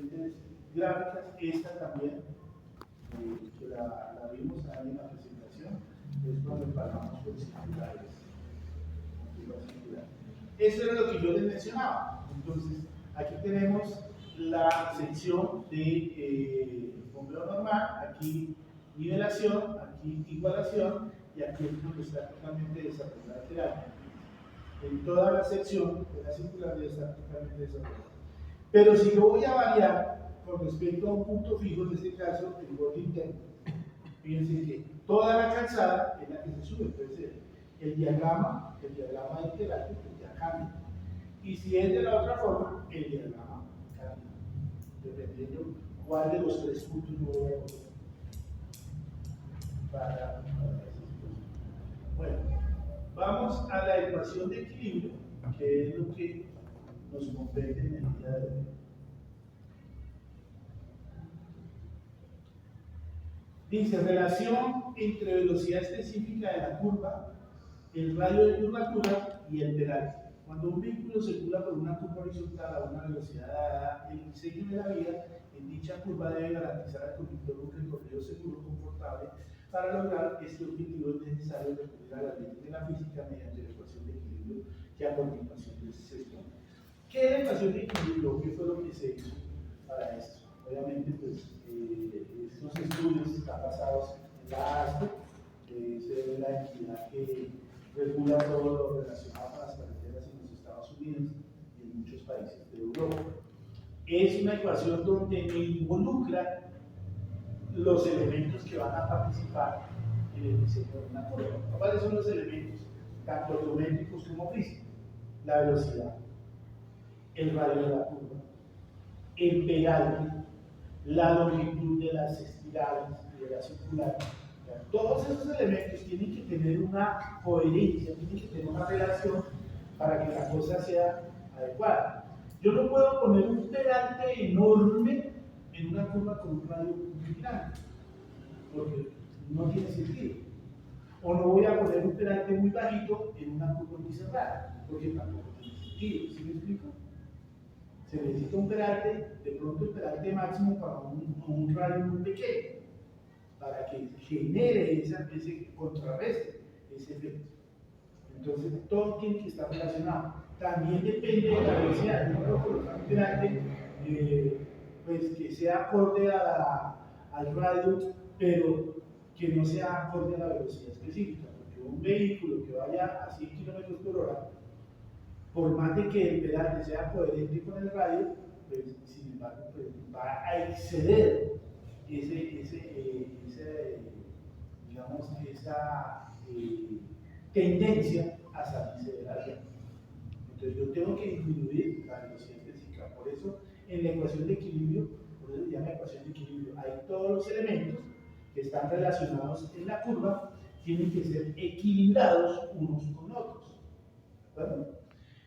diferentes gráficas, esta también, que la vimos ahí en la presentación, es cuando empalmamos con circulares. Eso era lo que yo les mencionaba. Entonces, aquí tenemos la sección de bombeo normal, aquí nivelación, aquí igualación, y aquí es donde está totalmente desarrollada la terapia. En toda la sección de la circular debe estar totalmente desarrollada. Pero si yo voy a variar con respecto a un punto fijo, en este caso el borde interno, fíjense que toda la calzada es la que se sube. Entonces, el diagrama del terapia pues ya cambia. Y si es de la otra forma, el diagrama cambia, dependiendo cuál de los tres puntos yo voy a poner para esa situación. Bueno, vamos a la ecuación de equilibrio, que es lo que nos compete en el día de hoy. Dice, relación entre velocidad específica de la curva, el radio de curvatura y el peralte. Cuando un vehículo circula por una curva horizontal a una velocidad dada, el diseño de la vía en dicha curva debe garantizar al conductor un recorrido seguro, confortable. Para lograr este objetivo es necesario recurrir a las leyes de la física mediante la ecuación de equilibrio que a continuación se expone. ¿Qué es la ecuación de equilibrio? ¿Qué fue lo que se hizo para esto? Obviamente, pues, estos estudios están basados en la ASPE, que es la entidad que regula todo lo relacionado con las carreteras en los Estados Unidos y en muchos países de Europa. Es una ecuación donde involucra los elementos que van a participar en el diseño de una curva. ¿Cuáles son los elementos? Tanto geométricos como físicos. La velocidad, el radio de la curva, el peralte, la longitud de las espirales y de la circular. Todos esos elementos tienen que tener una coherencia, tienen que tener una relación para que la cosa sea adecuada. Yo no puedo poner un peralte enorme en una curva con un radio muy grande, porque no tiene sentido. O no voy a poner un peralte muy bajito en una curva muy cerrada, porque tampoco tiene sentido. ¿Sí me explico? Se necesita un peralte, de pronto el peralte máximo para un radio muy pequeño, para que genere ese contrarreste, ese efecto. Entonces, todo tiene que estar relacionado. También depende de la velocidad. Yo puedo colocar un peralte pues, que sea acorde al radio, pero que no sea acorde a la velocidad específica. Porque un vehículo que vaya a 100 km por hora, por más de que el peralte sea coherente con el radio, pues, sin embargo, pues, va a exceder digamos, esa tendencia a salirse de la vía. Entonces yo tengo que disminuir la velocidad específica. Por eso en la ecuación de equilibrio, por eso se llama ecuación de equilibrio, hay todos los elementos que están relacionados en la curva, tienen que ser equilibrados unos con otros. ¿De acuerdo?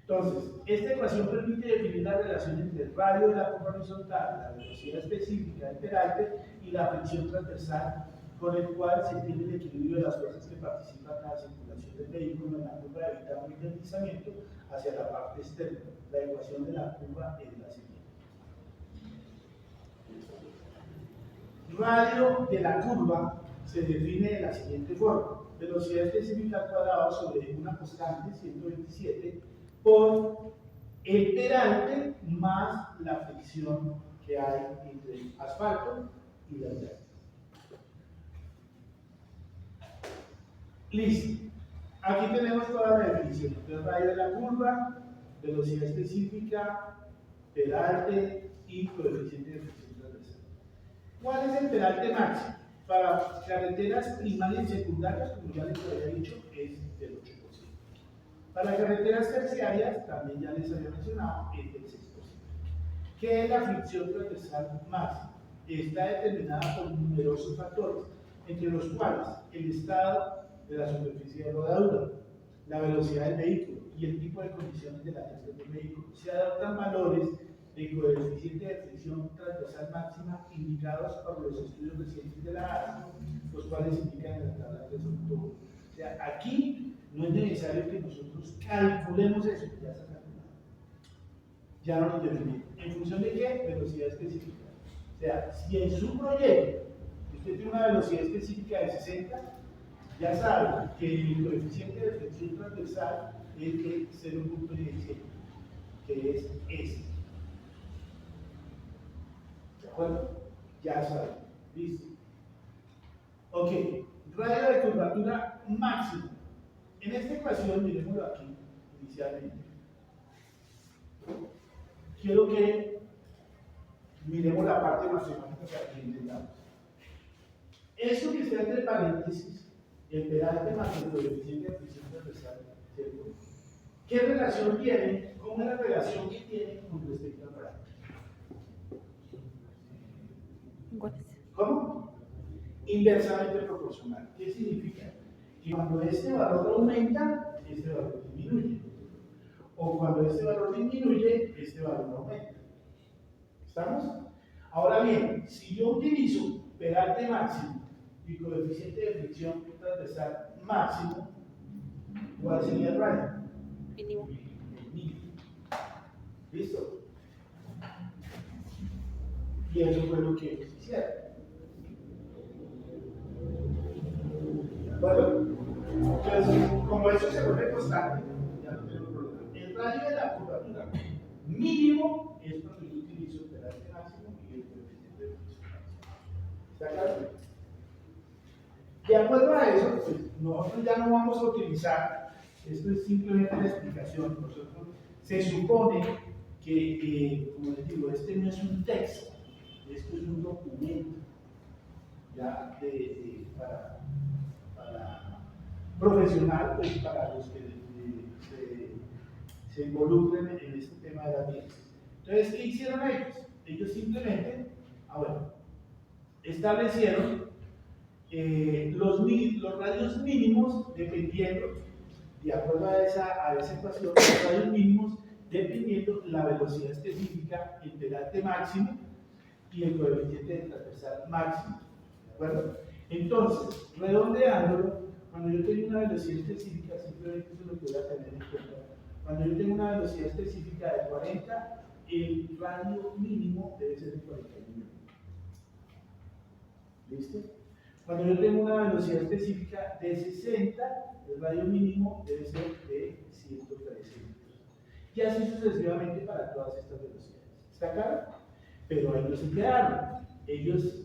Entonces, esta ecuación permite definir la relación entre el radio de la curva horizontal, la velocidad específica del peralte y la fricción transversal, con el cual se entiende el equilibrio de las fuerzas que participan en la circulación del vehículo en la curva, evitando un deslizamiento hacia la parte externa. La ecuación de la curva es la siguiente. Radio de la curva se define de la siguiente forma: velocidad específica al cuadrado sobre una constante, 127, por el peralte más la fricción que hay entre el asfalto y las llantas. Listo. Aquí tenemos toda la definición del radio de la curva, velocidad específica, peralte y coeficiente de fricción transversal. ¿Cuál es el peralte máximo? Para carreteras primarias y secundarias, como ya les había dicho, es del 8%. Para carreteras terciarias, también ya les había mencionado, es del 6%. ¿Qué es la fricción transversal máxima? Está determinada por numerosos factores, entre los cuales el estado de la superficie de rodadura, la velocidad del vehículo y el tipo de condiciones de la gestión del vehículo. Se adoptan valores de coeficiente de fricción transversal máxima indicados por los estudios recientes de la ASI, los cuales indican en la tabla 3.1. O sea, aquí no es necesario que nosotros calculemos eso, ya está calculado. ya no lo define. ¿En función de qué? Velocidad específica. O sea, si en su proyecto usted tiene una velocidad específica de 60, ya sabe que el coeficiente de flexión transversal es de 0.17, que es este. ¿De acuerdo? Ya sabe. Listo. Ok. Radio de curvatura máximo. En esta ecuación, miremoslo aquí, inicialmente. Quiero que miremos la parte matemática para que entendamos. Eso que está entre paréntesis, el peralte más el coeficiente de flexión transversal, ¿cierto? ¿Qué relación tiene? ¿Cómo es la relación que tiene con respecto al peralte? ¿Cómo? Inversamente proporcional. ¿Qué significa? Que cuando este valor aumenta, este valor disminuye. O cuando este valor disminuye, este valor aumenta. ¿Estamos? Ahora bien, si yo utilizo peralte máximo y coeficiente de fricción transversal máximo, ¿cuál sería el radio? Mínimo. El mínimo. ¿Listo? Y eso fue lo que ellos hicieron. Bueno, entonces, como eso se vuelve constante, ya no tengo problema. El radio de la curvatura mínimo es cuando yo utilizo el peralte máximo y el coeficiente de fricción máximo. ¿Está claro? De acuerdo a eso, pues, nosotros ya no vamos a utilizar, esto es simplemente la explicación, nosotros se supone que, como les digo, este no es un texto, esto es un documento ya para profesional, pues para los que se involucren en este tema de las vías. Entonces, ¿qué hicieron ellos? Ellos simplemente, establecieron los radios mínimos dependiendo, de acuerdo a esa ecuación, los radios mínimos dependiendo la velocidad específica, el peralte máximo y el coeficiente de transversal máximo. ¿De acuerdo? Entonces, redondeándolo, cuando yo tengo una velocidad específica, simplemente eso es lo que voy a tener en cuenta. Cuando yo tengo una velocidad específica de 40, el radio mínimo debe ser de 41. ¿Listo? Cuando yo tengo una velocidad específica de 60, el radio mínimo debe ser de 113 metros. Y así sucesivamente para todas estas velocidades. ¿Está claro? Pero ahí no se quedaron. Ellos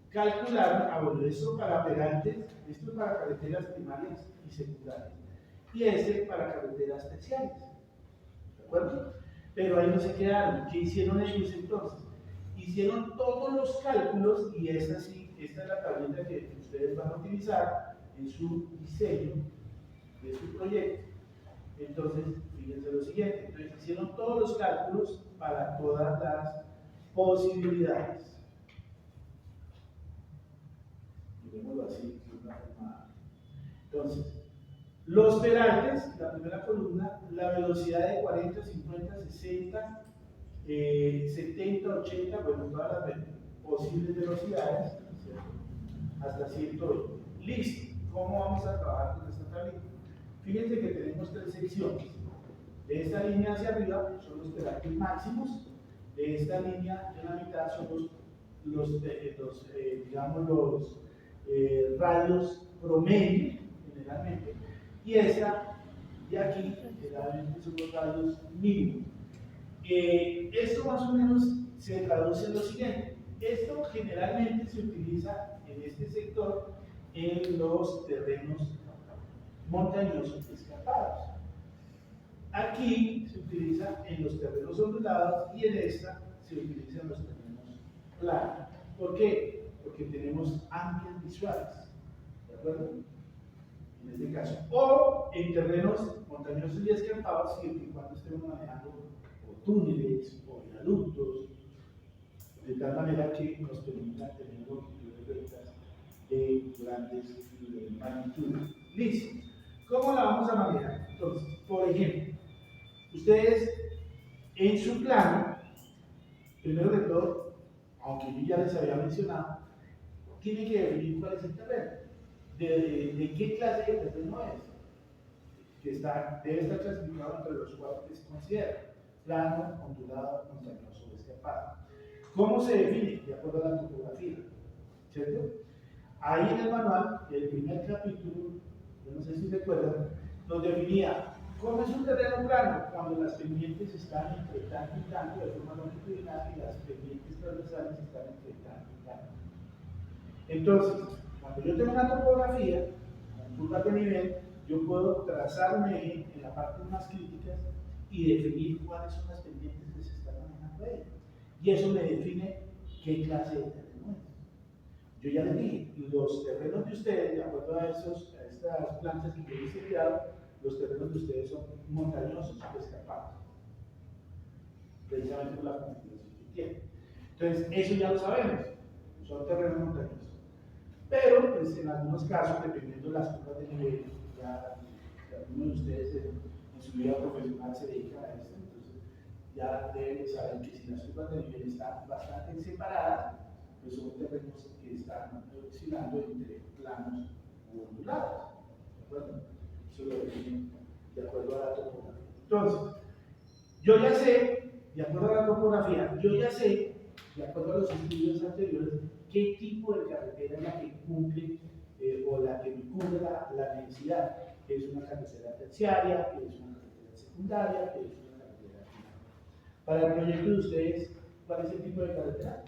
calcularon, bueno, esto para perantes, esto para carreteras primarias y secundarias. Y este para carreteras terciarias. ¿De acuerdo? Pero ahí no se quedaron. ¿Qué hicieron ellos entonces? Hicieron todos los cálculos y esta es la tablita que ustedes van a utilizar en su diseño de su proyecto. Entonces, fíjense lo siguiente. Entonces, hicieron todos los cálculos para todas las posibilidades. Digámoslo así, de una forma. Entonces, los peraltes, la primera columna, la velocidad de 40, 50, 60, 70, 80, bueno, todas las posibles velocidades, ¿cierto? Hasta 120. Listo. ¿Cómo vamos a trabajar con esta tablita? Fíjense que tenemos tres secciones. De esta línea hacia arriba son los peraltes máximos. De esta línea de la mitad son los radios promedio, generalmente. Y esta de aquí, generalmente son los radios mínimos. Esto más o menos se traduce en lo siguiente. Esto generalmente se utiliza en este sector en los terrenos montañosos escarpados. Aquí se utiliza en los terrenos ondulados y en esta se utiliza en los terrenos planos. ¿Por qué? Porque tenemos amplias visuales. ¿De acuerdo? En este caso. O en terrenos montañosos y escarpados, siempre y cuando estemos manejando o túneles o viaductos, de tal manera que nos permita tener longitudes rectas de grandes magnitudes. Listo. ¿Cómo la vamos a manejar? Entonces, por ejemplo, ustedes en su plano, primero de todo, aunque yo ya les había mencionado, tienen que definir cuál es el terreno. ¿De qué clase de terreno es? Que debe estar clasificado entre los cuatro que se consideran. plano, ondulado, montañoso o escarpado. ¿Cómo se define? De acuerdo a la topografía, ¿cierto? Ahí en el manual, el primer capítulo, yo no sé si recuerdan, nos definía cómo es un terreno plano cuando las pendientes están entre tanto y tanto de forma longitudinal y las pendientes transversales están entre tanto y tanto. Entonces, cuando yo tengo una topografía, con curvas de nivel, yo puedo trazar un eje en la parte más crítica y definir cuáles son las pendientes que se están manejando ahí. Y eso me define qué clase de terreno es. Yo ya les dije, los terrenos de ustedes, de acuerdo a estas planchas que yo les he enviado, los terrenos de ustedes son montañosos o escarpados, precisamente por la configuración que tienen. Entonces, eso ya lo sabemos, son terrenos montañosos. Pero, pues, en algunos casos, dependiendo de las curvas de nivel, ya alguno de ustedes en su vida profesional se dedica a esto, entonces ya deben saber que si las curvas de nivel están bastante separadas, pues son terrenos que están oscilando entre planos o ondulados. ¿De acuerdo? Eso lo definen de acuerdo a la topografía. Entonces, yo ya sé, de acuerdo a la topografía, yo ya sé, de acuerdo a los estudios anteriores, qué tipo de carretera es la que cumple o la que me cubre la necesidad, que es una carretera terciaria, que es una carretera secundaria, que es una carretera primaria. Para el proyecto de ustedes, ¿cuál es el tipo de carretera?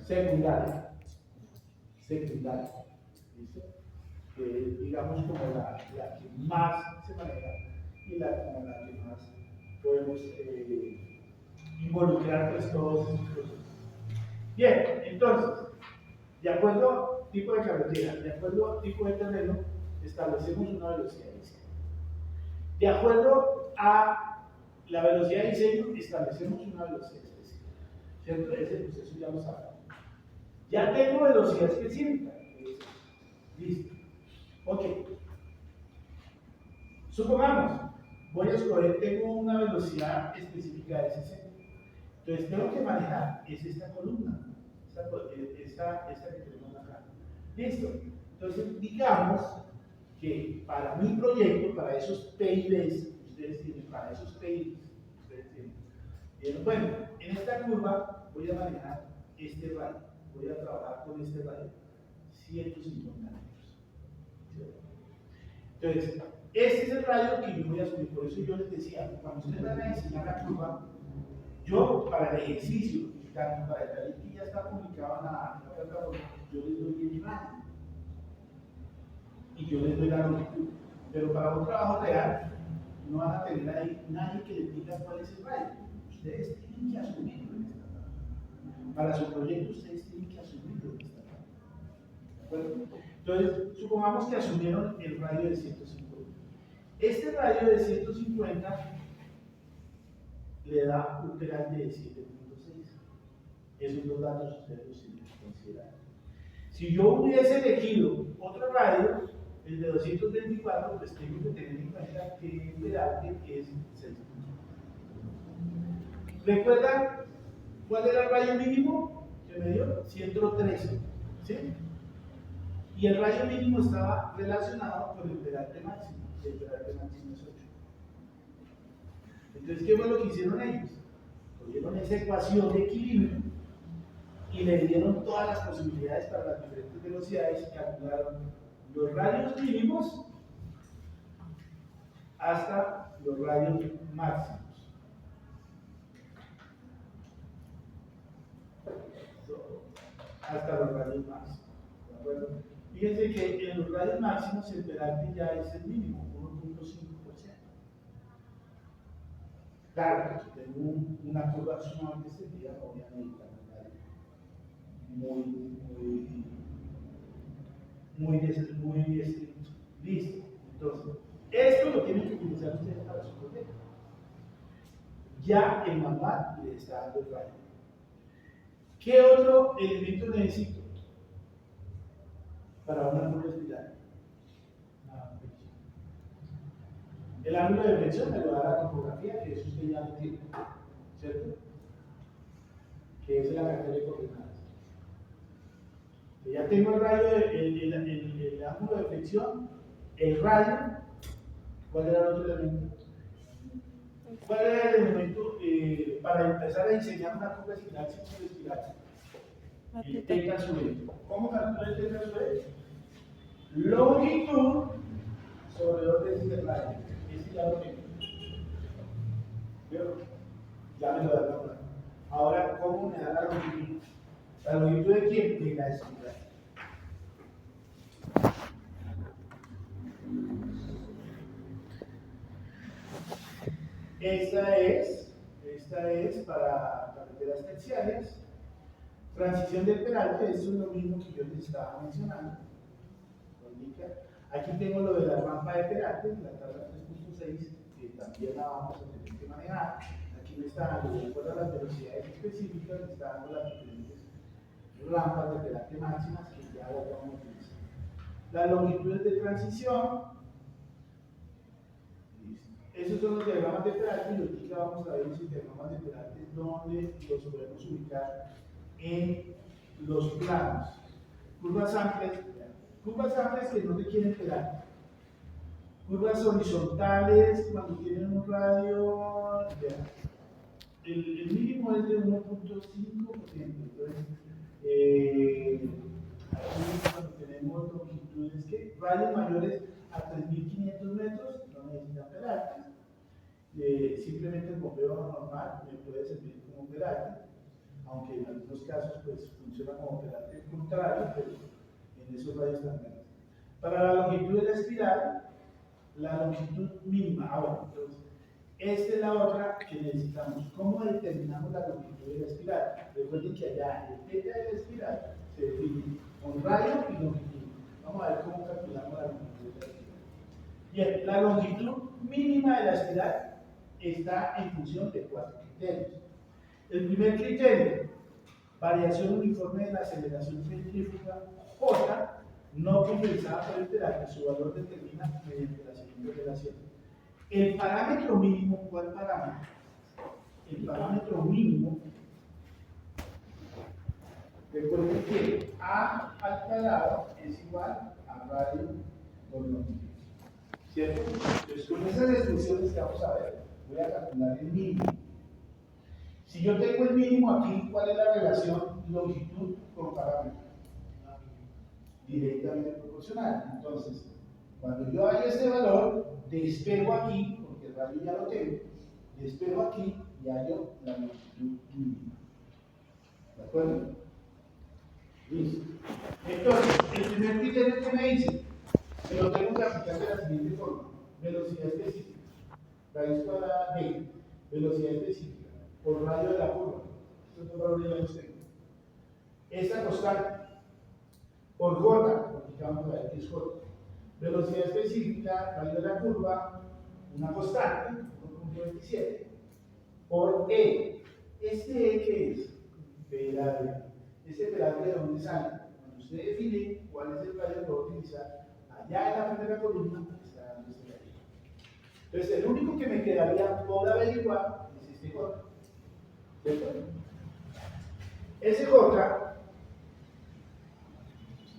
Secundaria. Secundaria. ¿Listo? Digamos como la que más se maneja y como la que más podemos involucrar pues, todos esos procesos. Bien, entonces, de acuerdo al tipo de carretera, de acuerdo al tipo de terreno, establecemos una velocidad de diseño. De acuerdo a la velocidad de diseño, establecemos una velocidad específica. ¿Cierto? Ese proceso ya lo sabemos. Ya tengo velocidad específica. Listo. Ok. Supongamos, voy a escoger, tengo una velocidad específica de 60. Entonces tengo que manejar es esta columna, esta que tenemos acá. Listo. Entonces digamos que para mi proyecto, para esos PIBs que ustedes tienen, para esos PIBs que ustedes tienen, bueno, en esta curva voy a manejar este radio, voy a trabajar con este radio, 150 metros. Entonces, este es el radio que yo voy a subir, por eso yo les decía, cuando ustedes van a diseñar la curva, yo para el ejercicio, tanto para el taller que ya está publicado en la plataforma, yo les doy el radio y yo les doy la longitud, pero para un trabajo real no van a tener ahí nadie que les diga cuál es el radio. Ustedes tienen que asumirlo en esta parte. Para su proyecto ustedes tienen que asumirlo en esta parte. ¿De acuerdo? Entonces, supongamos que asumieron el radio de 150. Este radio de 150 le da un peralte de 7.6. Esos dos datos ustedes los tienen que considerar. Si yo hubiese elegido otro radio, el de 224, pues tengo que tener en cuenta que el peralte es 6. ¿Recuerdan cuál era el radio mínimo que me dio? 113. ¿Sí? Y el radio mínimo estaba relacionado con el peralte máximo. Y el peralte máximo es 8. Entonces, ¿qué fue lo que hicieron ellos? Cogieron esa ecuación de equilibrio y le dieron todas las posibilidades para las diferentes velocidades y calcularon los radios mínimos hasta los radios máximos. Hasta los radios máximos. ¿De acuerdo? Fíjense que en los radios máximos el peralte ya es el mínimo, 1.5%. Claro, si tengo una curva sumamente extendida, no voy a necesitar un radio muy estricto. Listo. Entonces, esto lo tienen que utilizar ustedes para su proyecto. Ya el manual le está dando el radio. ¿Qué otro elemento necesito para una curva espiral? El ángulo de flexión me lo da la topografía, que eso usted ya lo tiene, ¿cierto? Que es la cartera de coordenadas. Ya tengo el radio, el ángulo de flexión, el radio ¿Cuál era el otro elemento? ¿Cuál era el elemento para empezar a diseñar una curva espiral sin espiral? El teta sub e. ¿Cómo calcula el teta sub e? Longitud sobre 2 veces el radio. Ese ya lo tengo. ¿Vieron? Ya me lo da la hora. Ahora, ¿cómo me da la longitud? ¿La longitud de quién? De la espiral. Esta es para carreteras terciarias. Transición del peralte, esto es lo mismo que yo les estaba mencionando. Aquí tengo lo de la rampa de peralte, la tabla 3.6, que también la vamos a tener que manejar. Aquí me está dando, de acuerdo a las velocidades específicas, me está dando las diferentes rampas de peralte máximas que ya vamos a utilizar. Las longitudes de transición. Esos son los diagramas de peralte y ahorita vamos a ver esos diagramas de peralte donde los podemos ubicar en los planos. Curvas amplias que no requieren peralte. Curvas horizontales cuando tienen un radio, el mínimo es de 1.5%. Entonces, aquí cuando tenemos longitudes que radios mayores a 3.500 metros no necesitan peralte. Simplemente el bombeo normal me puede servir como peralte, aunque en algunos casos pues funciona como peralte contrario, pero en esos radios también. Para la longitud de la espiral, la longitud mínima. Ahora, entonces, esta es la otra que necesitamos. ¿Cómo determinamos la longitud de la espiral? Recuerden que allá el teta de la espiral se define con radio y longitud. Vamos a ver cómo calculamos la longitud de la espiral. Bien, la longitud mínima de la espiral está en función de 4 criterios. El primer criterio, variación uniforme de la aceleración centrífuga J, no compensada por el peralte, su valor determina mediante la siguiente relación. El parámetro mínimo, ¿cuál parámetro? El parámetro mínimo, recuerden que A al cuadrado es igual a radio por longitud. ¿Cierto? Entonces, con esas expresiones que vamos a ver, voy a calcular el mínimo. Si yo tengo el mínimo aquí, ¿cuál es la relación longitud con parámetro? Directamente proporcional. Entonces, cuando yo haya este valor, despego aquí, porque el radio ya lo tengo, despego aquí y hallo la longitud mínima. ¿De acuerdo? Listo. Entonces, el primer criterio que me dice, que lo tengo que aplicar de la siguiente forma: velocidad específica, raíz cuadrada de velocidad específica por radio de la curva. Estos dos valores ya los tengo. Esta constante por J, porque vamos a ver qué es J. Velocidad específica, radio de la curva, una constante, 1.27, por E. ¿Este E qué es? Peralte. ¿Este peralte de dónde sale? Cuando usted define cuál es el radio que va a utilizar, allá en la primera columna está dando este radio. Entonces, el único que me quedaría por averiguar es este J. ¿Cierto? Ese J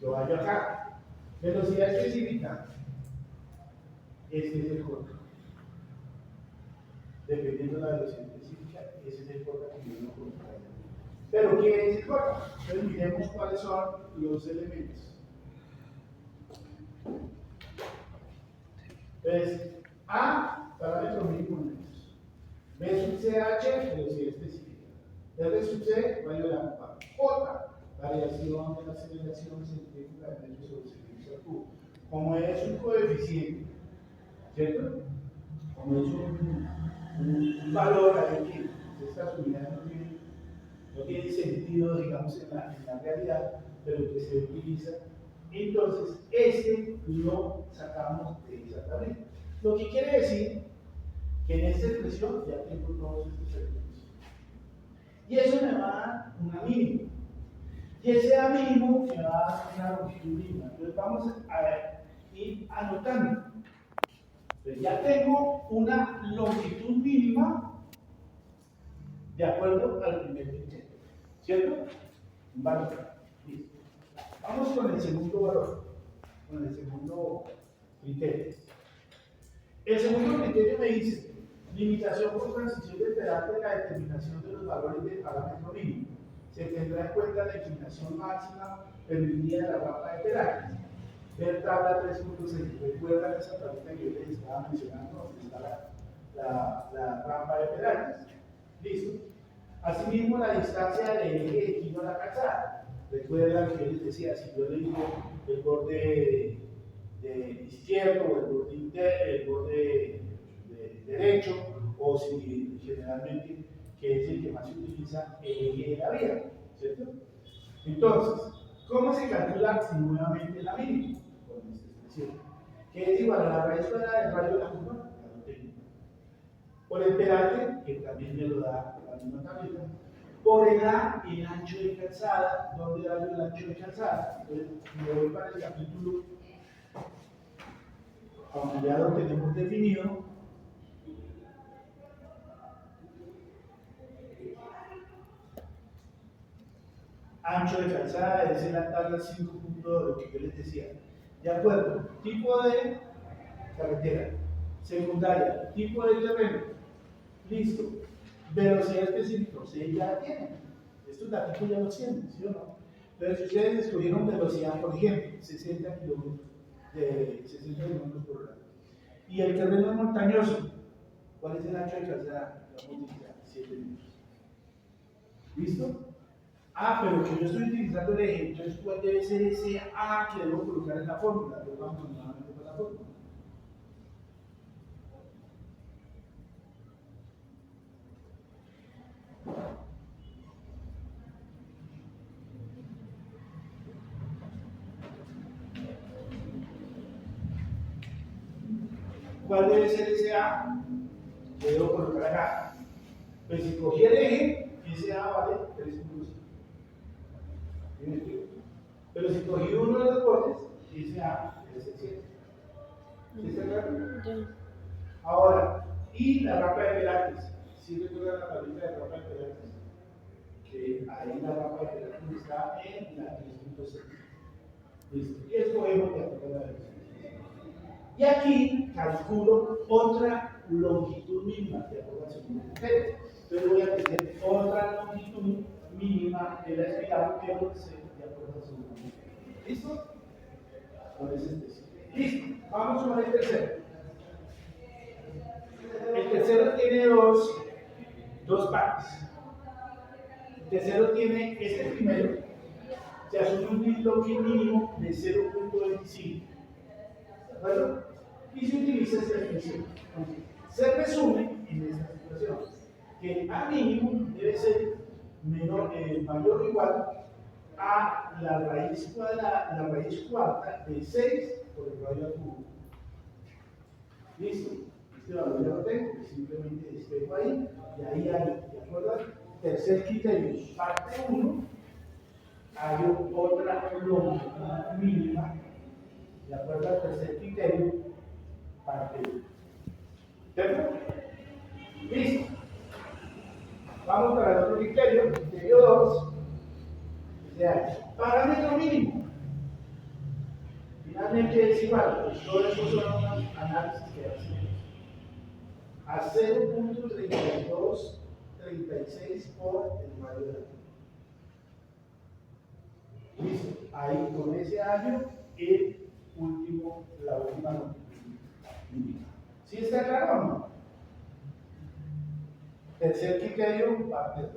lo hallo acá. Velocidad específica. Este es el J. Dependiendo de la velocidad específica, ese es el J que yo no puedo traer. Pero, ¿qué es el J? Entonces, miremos cuáles son los elementos. Entonces, A, parámetro mínimo en metros. B sub CH, velocidad específica. R sub C, radio de la curva. J, variación de la aceleración centrífuga de metros sobre centímetros al cubo. Como es un coeficiente, ¿cierto? Como es un valor ahí que estas unidades no tienen sentido, digamos, en la realidad, pero que se utiliza. Entonces, este lo sacamos de esa tabla. Lo que quiere decir que en esta expresión ya tengo todos estos elementos. Y eso me va a dar una mínima. Y ese A mínimo me va a dar una longitud mínima. Entonces vamos a ir anotando. Entonces ya tengo una longitud mínima de acuerdo al primer criterio. ¿Cierto? Un valor. Listo. Vamos con el segundo valor, con el segundo criterio. El segundo criterio me dice, limitación por transición del pedal de la determinación de los valores del parámetro mínimo. Se tendrá en cuenta la inclinación máxima permitida de la rampa de pedales. Ver tabla 3.6. Recuerdan esa tablita que yo les estaba mencionando, donde está la rampa de pedales. ¿Listo? Asimismo, la distancia del eje de giro a la calzada. Recuerdan que yo les decía, si yo le digo el borde izquierdo o el borde derecho, o si generalmente, que es el que más se utiliza, el eje de la vía, ¿cierto? Entonces, ¿cómo se calcula nuevamente la mínima? Con esta expresión, que es igual a la raíz cuadrada del radio de la curva, por el peralte, que también me lo da la misma tableta, por el A, el ancho de calzada, ¿dónde da el ancho de calzada? Entonces, me voy para el capítulo, aunque ya lo tenemos definido. Ancho de calzada es la tabla 5.2 de lo que yo les decía. De acuerdo, tipo de carretera, secundaria, tipo de terreno, listo. Velocidad específica, ustedes ya la tienen. Estos datos ya los tienen, ¿sí o no? Pero si ustedes escogieron velocidad, por ejemplo, 60 kilómetros por hora, y el terreno es montañoso, ¿cuál es el ancho de calzada? Vamos a utilizar 7 metros. ¿Listo? Ah, pero que yo estoy utilizando el eje, entonces ¿cuál debe ser ese A que debo colocar en la fórmula? Lo vamos nuevamente para la fórmula. ¿Cuál debe ser ese A que debo colocar acá? Pues si cogí el eje, ese A vale 3.5. Pero si cogí uno de los bordes, ese A es el 7. ¿Está claro? Ahora, y la rampa de pelajes. ¿Sí recuerdan la tablita de rampa de pelajes? Que ahí la rampa de pelajes está en la 3.6. Listo. Y escogemos de acuerdo a la velocidad. Y aquí calculo otra longitud mínima de acuerdo al segundo criterio. Entonces voy a tener otra longitud mínima de la espiral que va a ser de acuerdo al segundo criterio. ¿Listo? Con ese especie. Listo. Vamos con el tercero. El tercero tiene dos partes. El tercero tiene este primero. Se asume un disloque mínimo de 0.25. ¿De acuerdo? Y se utiliza esta expresión. Se resume en esta situación que el A mínimo debe ser mayor o igual a la raíz cuarta de 6 por el radio al cubo. ¿Listo? Este valor ya lo tengo, simplemente despejo ahí, y ahí hay, ¿de acuerdo? Tercer criterio, parte 1, hay otra longitud mínima, de acuerdo al tercer criterio, parte 1. ¿De acuerdo? Listo. Vamos para el otro criterio 2, parámetro mínimo. Finalmente es igual, todo eso son unos análisis que hacemos a 0.3236 por el radio de la curva. Listo, ahí con ese año la última longitud mínima. ¿Sí está claro o no? Tercer criterio, parte 2.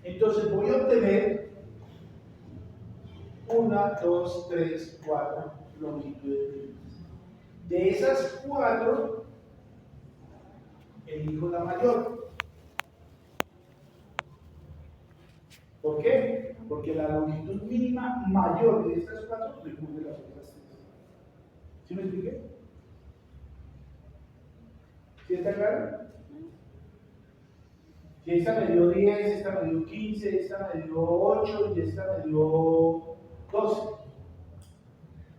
Entonces voy a obtener 1, 2, 3, 4 longitudes mínimas. De esas 4, elijo la mayor. ¿Por qué? Porque la longitud mínima mayor de estas 4 recubre las otras 3. ¿Sí me expliqué? ¿Sí está claro? Si esta me dio 10, esta me dio 15, esta me dio 8 y esta me dio 12.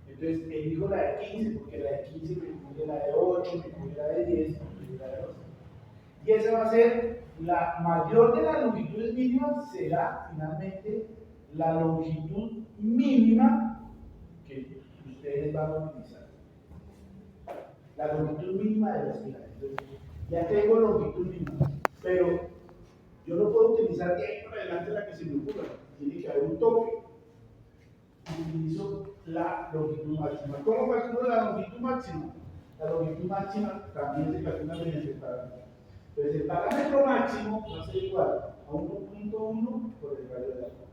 Entonces elijo la de 15 porque la de 15 me incluye la de 8, me incluye la de 10, me incluye la de 12. Y esa va a ser la mayor de las longitudes mínimas, será finalmente la longitud mínima que ustedes van a utilizar. la longitud mínima de la espiral. Entonces, ya tengo longitud mínima, pero yo no puedo utilizar de ahí para adelante la que se me ocurra. Tiene que haber un tope. Utilizo la longitud máxima. ¿Cómo calculo la longitud máxima? La longitud máxima también se calcula mediante el parámetro. Entonces, el parámetro máximo va a ser igual a 1.1 por el radio de la forma.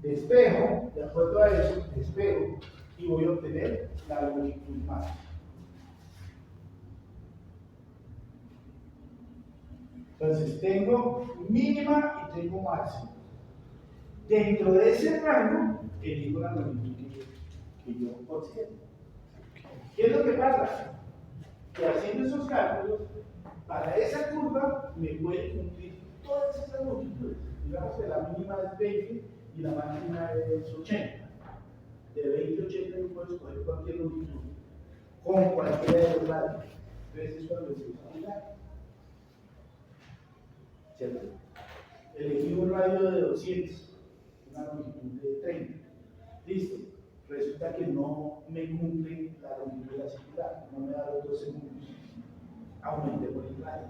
Despejo, de acuerdo a eso, despejo y voy a obtener la longitud máxima. Entonces, tengo mínima y tengo máxima. Dentro de ese rango, elijo la longitud que yo considero. ¿Qué es lo que pasa? Que haciendo esos cálculos, para esa curva me puede cumplir todas esas longitudes. Digamos que la mínima es 20 y la máxima es 80. De 20 a 80 yo puedo escoger cualquier longitud, con cualquiera de los radios. Entonces eso es lo que se usa. ¿Cierto? Elegí un radio de 200, una longitud de 30. Listo. Resulta que no me cumple la longitud de la circular, no me da los 12 segundos. Aumenté por el radio.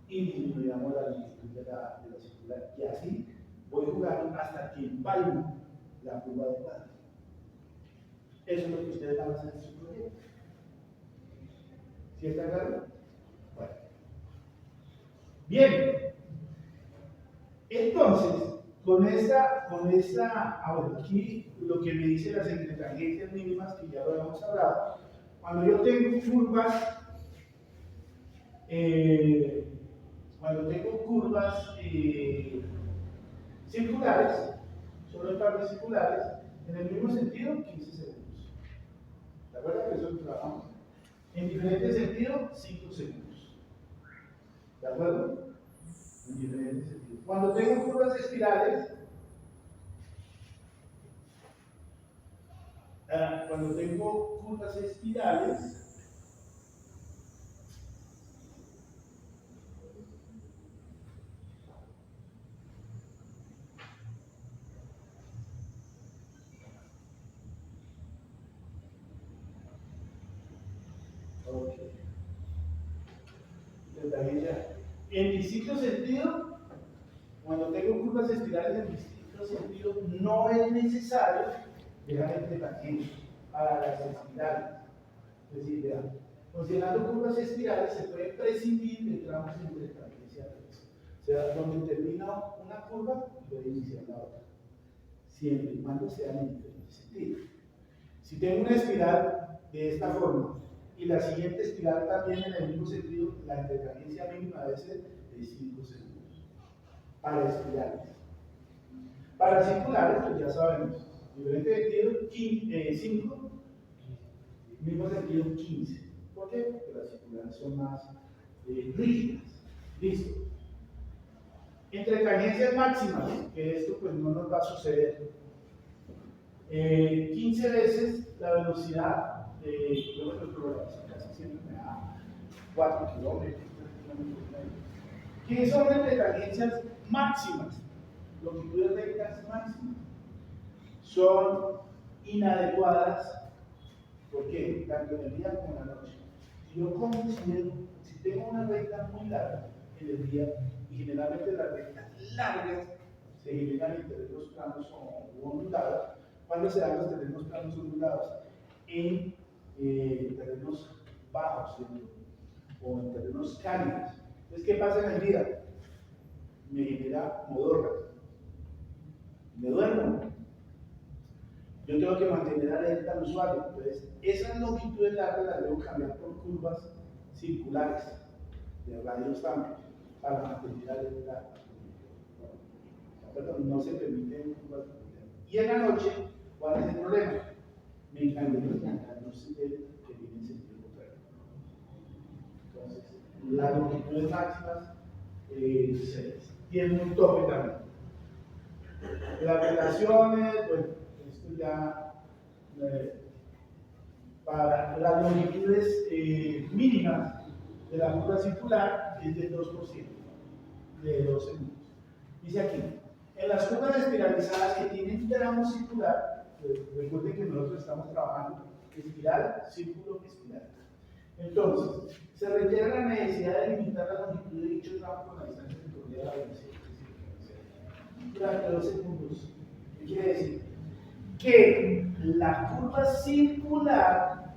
Y disminuyamos la longitud de la circular. Y así voy jugando hasta que empalmo la curva de radio. Eso es lo que ustedes van a hacer en su proyecto. ¿Sí está claro? Bueno. Bien. Entonces, con esta, bueno, aquí lo que me dice las entretangencias mínimas, que ya lo habíamos hablado, cuando yo tengo curvas, circulares, solo en partes circulares, en el mismo sentido, 15 segundos. ¿De acuerdo? Que eso lo trabajamos. En diferente sentido, 5 segundos. ¿De acuerdo? En diferente sentido. Cuando tengo curvas espirales, okay. En distinto sentido, cuando tengo curvas espirales en distinto sentido, no es necesario dejar entretangencia para las espirales. Es decir, vean, considerando curvas espirales se puede prescindir de tramos de entretangencia. O sea, donde termina una curva, puede iniciar la otra. Siempre y cuando sean en diferentes sentidos. Si tengo una espiral de esta forma y la siguiente espiral también en el mismo sentido, la entretangencia mínima debe ser de 5 segundos. Para espirales. Para circulares, pues ya sabemos, diferente sentido, 5, mismo sentido 15. ¿Por qué? Porque las circulares son más rígidas. Listo. Entretangencias máximas, que esto pues no nos va a suceder. 15 veces la velocidad de kilómetros por hora, casi siempre me da 4 kilómetros. ¿Qué son entretangencias máximas? Longitudes rectas máximas. Son inadecuadas. ¿Por qué? Tanto en el día como en la noche. Si yo considero, si tengo una recta muy larga en el día, y generalmente las rectas largas se generan en terrenos planos o ondulados, ¿cuándo se dan los terrenos planos ondulados? En terrenos bajos, ¿sí? O en terrenos cálidos. Entonces, ¿qué pasa en el día? Me genera modorra. Me duermo. Yo tengo que mantener alerta al usuario. Entonces, esas longitudes largas las debo cambiar por curvas circulares de radios amplios para mantener alerta. No se permiten curvas circulares. Y en la noche, ¿cuál es el problema? Me encanta las luces que vienen en sentido contrario. Entonces, las longitudes máximas tienen un tope también. Las relaciones, bueno, esto ya para las longitudes mínimas de la curva circular es del 2%, de 2 segundos. Dice aquí, en las curvas espiralizadas que tienen tramo circular, recuerden que nosotros estamos trabajando espiral, círculo, espiral. Entonces, se requiere la necesidad de limitar la longitud de dicho tramo con la distancia recorrida a la velocidad específica durante 2 segundos. ¿Qué quiere decir? Que la curva circular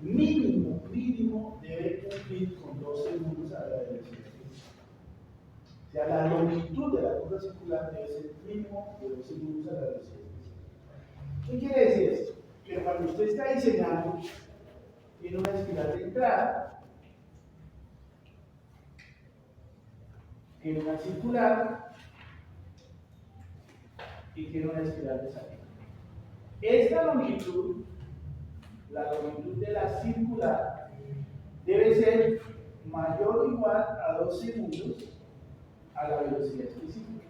mínimo debe cumplir con 2 segundos a la velocidad. O sea, la longitud de la curva circular debe ser mínimo de 2 segundos a la velocidad. ¿Qué quiere decir esto? Que cuando usted está diseñando, tiene una espiral de entrada, tiene una circular y tiene una espiral de salida. Esta longitud, la longitud de la circular, debe ser mayor o igual a 2 segundos a la velocidad específica.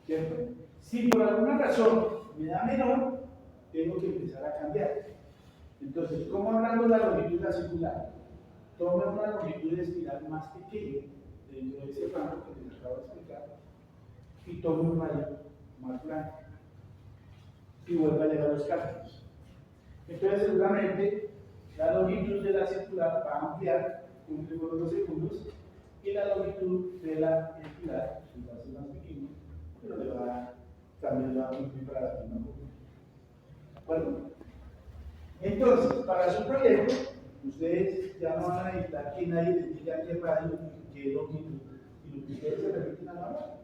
¿Cierto? Si por alguna razón me da menor, tengo que empezar a cambiar. Entonces, ¿cómo hablando de la longitud de la circular? Toma una longitud de espiral más pequeña dentro de ese rango que les acabo de explicar y toma un radio más grande y vuelve a llegar a los cálculos. Entonces, seguramente la longitud de la circular va a ampliar, cumple con los 2 segundos, y la longitud de la espiral va a ser más pequeña, pero le va a, también va a cumplir para la misma curva. ¿De acuerdo? Entonces, para su proyecto, ustedes ya no van a necesitar que nadie les diga qué radio, qué longitud, y lo que ustedes se remiten a la mano,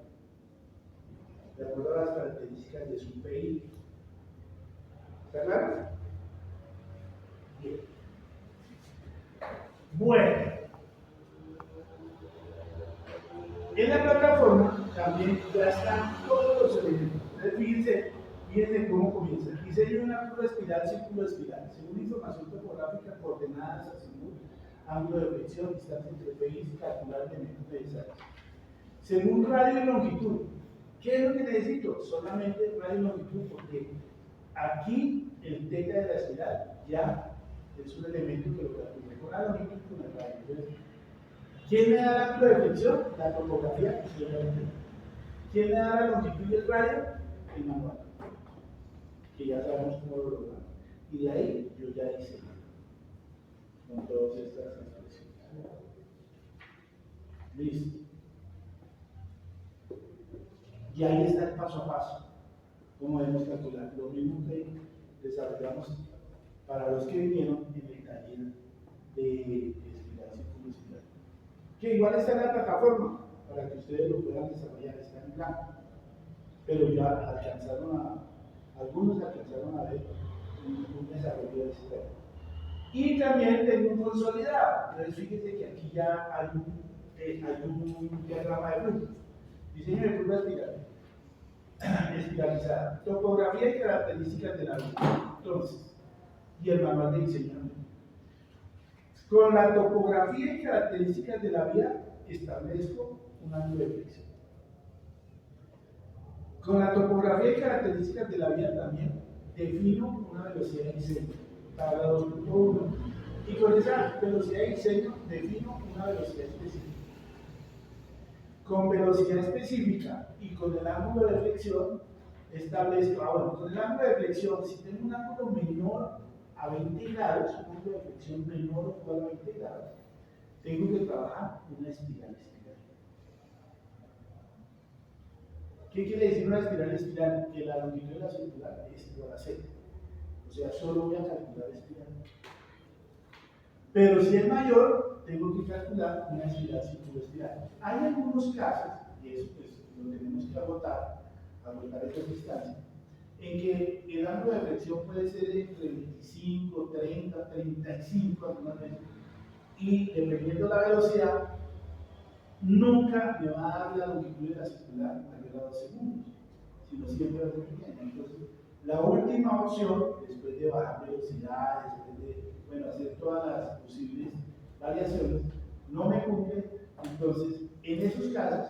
de acuerdo a las características de su PI. ¿Está claro? Bien. Bueno, en la plataforma también ya están todos los elementos. Entonces, fíjense cómo comienza. Diseño de una curva espiral, círculo espiral. Según información topográfica, coordenadas, azimut, ángulo de flexión, distancia entre PI, calcular elementos necesarios. Según radio y longitud. ¿Qué es lo que necesito? Solamente radio y longitud, porque aquí el teta de la espiral ya es un elemento que lo calculé con la longitud y con el radio. Entonces, ¿quién me da el ángulo de flexión? La topografía. ¿Quién me da la longitud y el radio? El manual, que ya sabemos cómo lo logramos. Y de ahí yo ya hice con todas estas expresiones. Listo. Y ahí está el paso a paso. ¿Cómo debemos calcular? Lo mismo que desarrollamos para los que vinieron en el taller de espiral, círculo espiral. Que igual está en la plataforma para que ustedes lo puedan desarrollar, está en blanco. Pero ya algunos alcanzaron a ver un desarrollo de ese tema. Y también tengo un consolidado. Entonces fíjense que aquí ya hay un diagrama de flujo. Diseño de curva espiral, espiralizada. Topografía y características de la vía. Entonces, y el manual de diseño. Con la topografía y características de la vía establezco un ángulo de flexión. Con la topografía y características de la vía también defino una velocidad de diseño, tabla 2.1, y con esa velocidad de diseño defino una velocidad específica. Con velocidad específica y con el ángulo de flexión establezco, bueno, con el ángulo de flexión, si tengo un ángulo menor a 20 grados, un ángulo de flexión menor o igual a 20 grados, tengo que trabajar una espiral. ¿Qué quiere decir una espiral? Que la longitud de la circular es igual a 0. O sea, solo voy a calcular espiral. Pero si es mayor, tengo que calcular una espiral, círculo espiral. Hay algunos casos, y eso pues lo tenemos que agotar estas distancias, en que el ángulo de flexión puede ser entre 25, 30, 35 algunas veces, y dependiendo de la velocidad, nunca me va a dar la longitud de la circular mayor a 2 segundos, sino siempre va a ser pequeña. Entonces, la última opción, después de bajar velocidad, después de hacer todas las posibles variaciones, no me cumple. Entonces, en esos casos,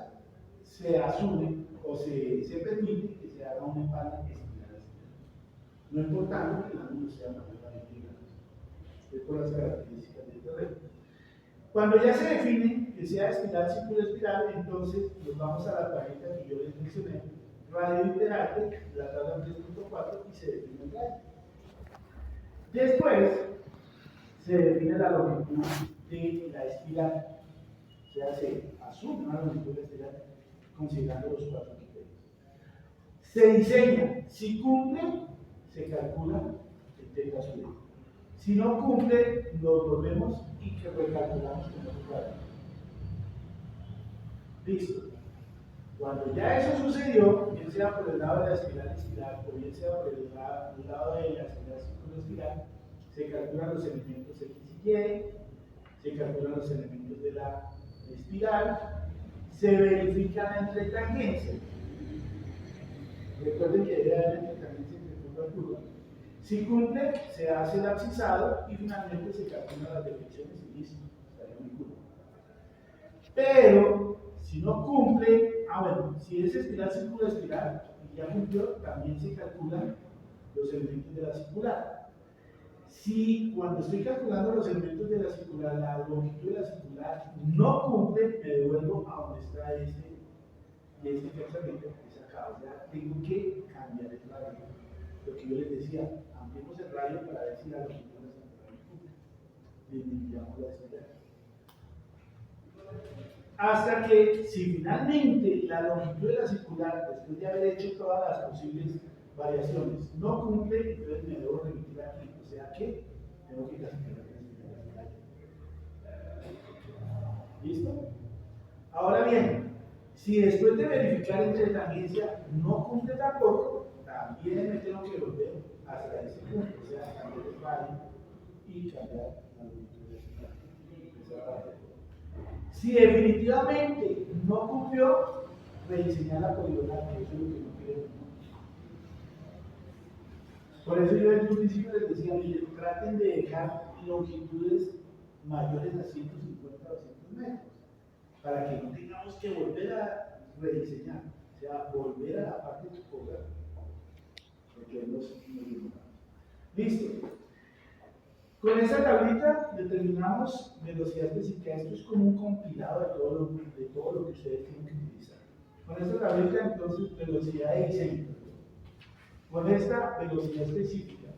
se asume o se permite que se haga una espalda espiral, no importando que el ángulo sea mayor a 20 grados. Es por las características del terreno. Cuando ya se define que sea espiral, círculo espiral, entonces nos vamos a la tarjeta que yo les mencioné, radio iterante, la tabla 3.4, y se define el radio. Después se define la longitud de la espiral, o sea, se asume una longitud de la espiral considerando los cuatro criterios. Se diseña, si cumple, se calcula el teta sub. Si no cumple, nos volvemos y que recalculamos con otro cuadro. Listo. Cuando ya eso sucedió, bien sea por el lado de la espiral, o bien sea por el lado de la espiral, se calculan los elementos X y Y, se calculan los elementos de la espiral, se verifican entre tangencias. Recuerden que debe haber entre tangencias entre curva y curva. Si cumple, se hace el abscisado y finalmente se calculan las deflexiones y listo, estaría muy curva. Pero si no cumple, bueno, si es espiral, círculo, espiral, y ya cumplió, también se calculan los elementos de la circular. Si cuando estoy calculando los elementos de la circular, la longitud de la circular no cumple, me devuelvo a donde está este pensamiento que es acá. O sea, tengo que cambiar el radio. Lo que yo les decía, ampliemos el radio para ver si la longitud de la circular cumple. Disminuyamos la espiral. Hasta que, si finalmente la longitud de la circular, después de haber hecho todas las posibles variaciones, no cumple, entonces me debo remitir aquí. O sea que tengo que clasificar la espiral. ¿Listo? Ahora bien, si después de verificar entre tangencia no cumple tampoco, también me tengo que volver hasta ese punto. O sea, cambiar el radio y cambiar la longitud de la circular. Si definitivamente no cumplió, rediseñar la poligonal, que eso es lo que no quiero. Por eso yo en un principio les decía, miren, traten de dejar longitudes mayores a 150 o 200 metros, para que no tengamos que volver a rediseñar, o sea, volver a la parte topográfica, porque nos listo. Con esa tablita determinamos velocidad específica. Esto es como un compilado de todo lo que ustedes tienen que utilizar. Con esta tablita, entonces, velocidad de diseño. Con esta, velocidad específica.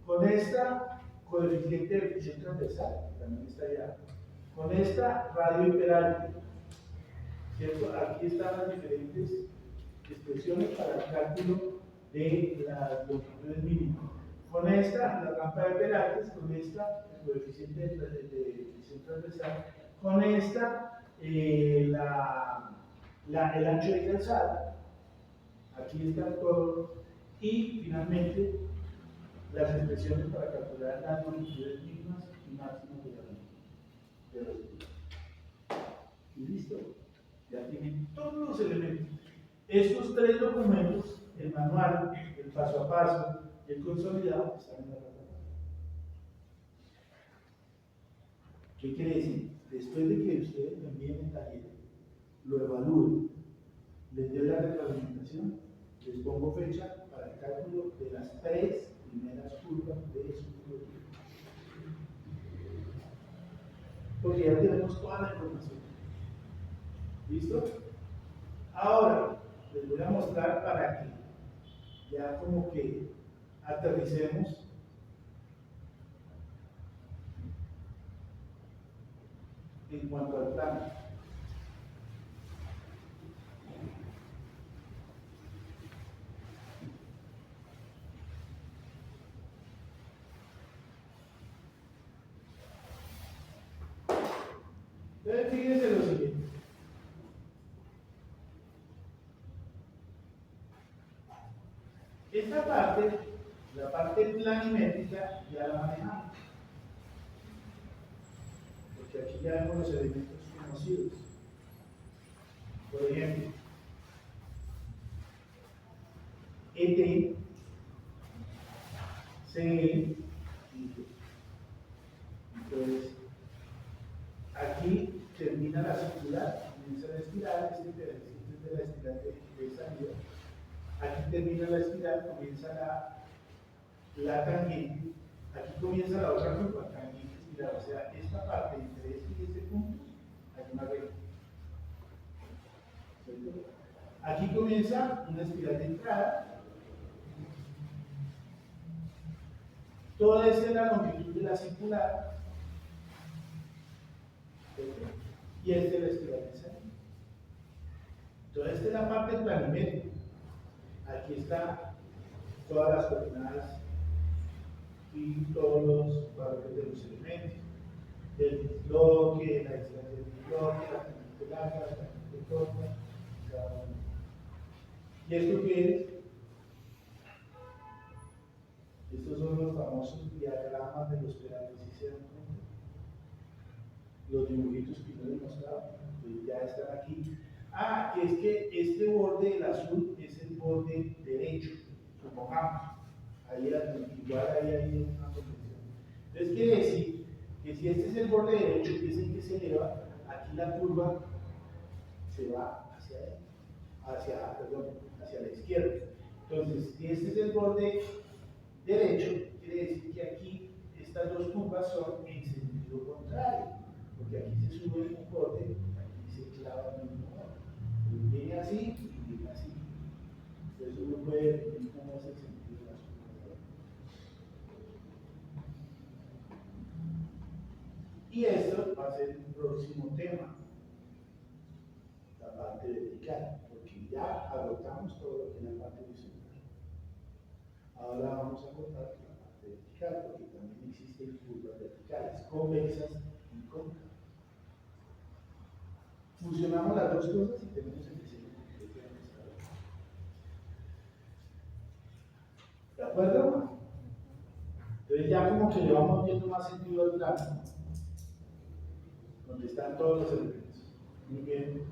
Con esta, coeficiente de fricción transversal, que también está allá. Con esta, radio imperalte. ¿Cierto? Aquí están las diferentes expresiones para el cálculo de las longitudes mínimas. Con esta, la rampa de Perates, con esta, el coeficiente de fricción transversal, con esta, el ancho de calzada, aquí está todo, y finalmente las expresiones para calcular las longitudes mínimas y máximas de la estructura. Y listo, ya tienen todos los elementos. Estos tres documentos, el manual, el paso a paso, el consolidado, están en la plataforma. ¿Qué quiere decir? Después de que ustedes lo envíen el taller, lo evalúen, les doy la retroalimentación, les pongo fecha para el cálculo de las tres primeras curvas de su curva. Porque ya tenemos toda la información. ¿Listo? Ahora, les voy a mostrar para que ya como que aterricemos en cuanto al plano. Entonces, fíjense lo siguiente. Esta parte, la parte planimétrica, ya la manejamos. Porque aquí ya vemos los elementos conocidos. Por ejemplo, ET, CE, entonces, aquí termina la circular, comienza la espiral, este es de la espiral de salida. Aquí termina la espiral, comienza la tangente, aquí comienza la otra curva, tangente espiral, o sea, esta parte entre este y este punto, hay una recta. Aquí comienza una espiral de entrada. Toda esta es la longitud de la circular, y esta es la espiral de salida. Entonces, esta es la parte planimétrica. Aquí están todas las coordenadas y todos los valores de los elementos, del bloque, la distancia del bloque, la pendiente larga, la pendiente corta, cada uno. ¿Y esto qué es? Estos son los famosos diagramas de los pedales, ¿sí se dan cuenta? Los dibujitos que yo les mostraba, pues ya están aquí. Ah, que es que este borde del azul es el borde derecho, supongamos. Ahí igual ahí hay una convención. Entonces quiere decir que si este es el borde derecho, que es el que se eleva, aquí la curva se va hacia la izquierda. Entonces, si este es el borde derecho, quiere decir que aquí estas dos curvas son en sentido contrario, porque aquí se sube un borde, aquí se clava el mismo borde. Viene así y viene así. Entonces uno puede definir cómo es el sentido de las curvas. Y esto va a ser el próximo tema, la parte vertical, porque ya agotamos todo lo que es la parte horizontal. Ahora vamos a agotar la parte vertical, porque también existen curvas verticales, convexas y cóncavas. Fusionamos las dos cosas y tenemos el diseño que tenemos ahora. ¿De acuerdo? Entonces ya como que le vamos viendo más sentido al plano, donde están todos los elementos. Muy bien.